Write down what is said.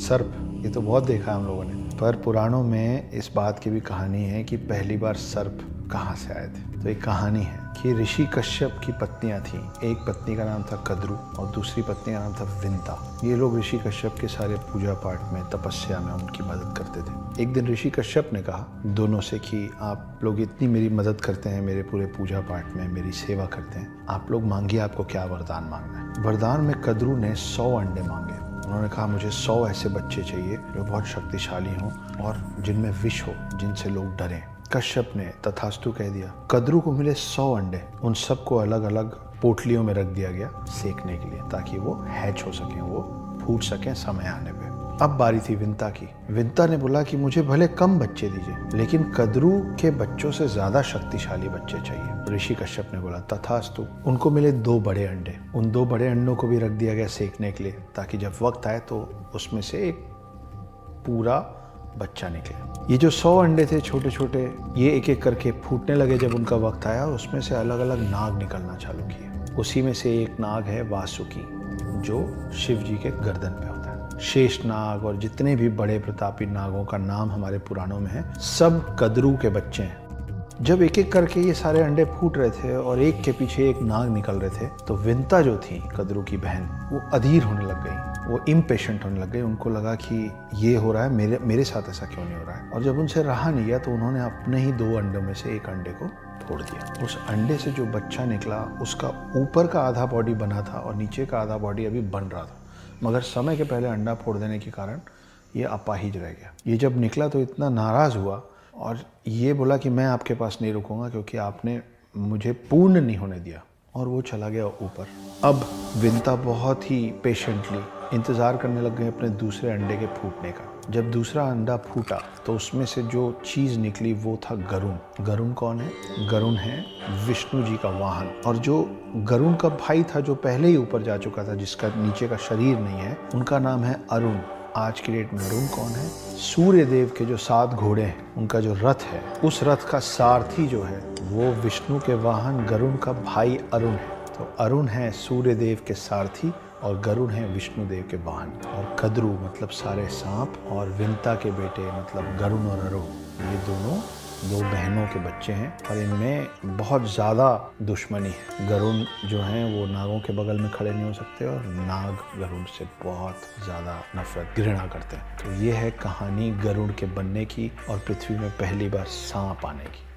सर्प, ये तो बहुत देखा है हम लोगों ने, पर पुराणों में इस बात की भी कहानी है कि पहली बार सर्प कहाँ से आए थे। तो एक कहानी है कि ऋषि कश्यप की पत्नियां थीं। एक पत्नी का नाम था कद्रू और दूसरी पत्नी का नाम था विंता। ये लोग ऋषि कश्यप के सारे पूजा पाठ में, तपस्या में उनकी मदद करते थे। एक दिन ऋषि कश्यप ने कहा दोनों से कि आप लोग इतनी मेरी मदद करते हैं, मेरे पूरे पूजा पाठ में मेरी सेवा करते हैं, आप लोग मांगिए आपको क्या वरदान मांगना है। वरदान में कद्रू ने 100 अंडे मांगे। उन्होंने कहा मुझे 100 ऐसे बच्चे चाहिए जो बहुत शक्तिशाली हों और जिनमें विष हो, जिनसे लोग डरें। कश्यप ने तथास्तु कह दिया। कद्रू को मिले 100 अंडे। उन सबको अलग अलग पोटलियों में रख दिया गया सेकने के लिए, ताकि वो हैच हो सकें, वो फूट सकें समय आने पे। अब बारी थी विंता की। विंता ने बोला कि मुझे भले कम बच्चे दीजिए, लेकिन कद्रू के बच्चों से ज्यादा शक्तिशाली बच्चे चाहिए। ऋषि कश्यप ने बोला तथास्तु। उनको मिले 2 बड़े अंडे। उन 2 बड़े अंडों को भी रख दिया गया सेकने के लिए, ताकि जब वक्त आए तो उसमें से एक पूरा बच्चा निकले। ये जो 100 अंडे थे छोटे छोटे, ये एक एक करके फूटने लगे जब उनका वक्त आया, और उसमें से अलग अलग नाग निकलना चालू किए। उसी में से एक नाग है वासुकी, जो शिव जी के गर्दन पे होता है। शेष नाग और जितने भी बड़े प्रतापी नागों का नाम हमारे पुराणों में है, सब कद्रू के बच्चे हैं। जब एक एक करके ये सारे अंडे फूट रहे थे और एक के पीछे एक नाग निकल रहे थे, तो विंता जो थी कद्रू की बहन, वो अधीर होने लग गई, वो इम्पेशेंट होने लग गई। उनको लगा कि ये हो रहा है, मेरे साथ ऐसा क्यों नहीं हो रहा है। और जब उनसे रहा नहीं गया तो उन्होंने अपने ही 2 अंडों में से एक अंडे को फोड़ दिया। उस अंडे से जो बच्चा निकला, उसका ऊपर का आधा बॉडी बना था और नीचे का आधा बॉडी अभी बन रहा था, मगर समय के पहले अंडा फोड़ देने के कारण ये अपाहिज रह गया। ये जब निकला तो इतना नाराज हुआ और ये बोला कि मैं आपके पास नहीं रुकूंगा, क्योंकि आपने मुझे पूर्ण नहीं होने दिया, और वो चला गया ऊपर। अब विंता बहुत ही पेशेंटली इंतज़ार करने लग गए अपने दूसरे अंडे के फूटने का। जब दूसरा अंडा फूटा तो उसमें से जो चीज़ निकली वो था गरुण। गरुण कौन है? गरुण है विष्णु जी का वाहन। और जो गरुण का भाई था, जो पहले ही ऊपर जा चुका था, जिसका नीचे का शरीर नहीं है, उनका नाम है अरुण। आज की डेट में अरुण कौन है? सूर्य देव के जो 7 घोड़े हैं, उनका जो रथ है, उस रथ का सारथी जो है वो विष्णु के वाहन गरुण का भाई अरुण है। तो अरुण है सूर्य देव के सारथी और गरुण है विष्णु देव के वाहन। और कद्रू मतलब सारे सांप, और विंता के बेटे मतलब गरुण और अरुण, ये दोनों 2 बहनों के बच्चे हैं, और इनमें बहुत ज़्यादा दुश्मनी है। गरुण जो हैं वो नागों के बगल में खड़े नहीं हो सकते, और नाग गरुण से बहुत ज़्यादा नफरत, घृणा करते हैं। तो ये है कहानी गरुड़ के बनने की और पृथ्वी में पहली बार सांप आने की।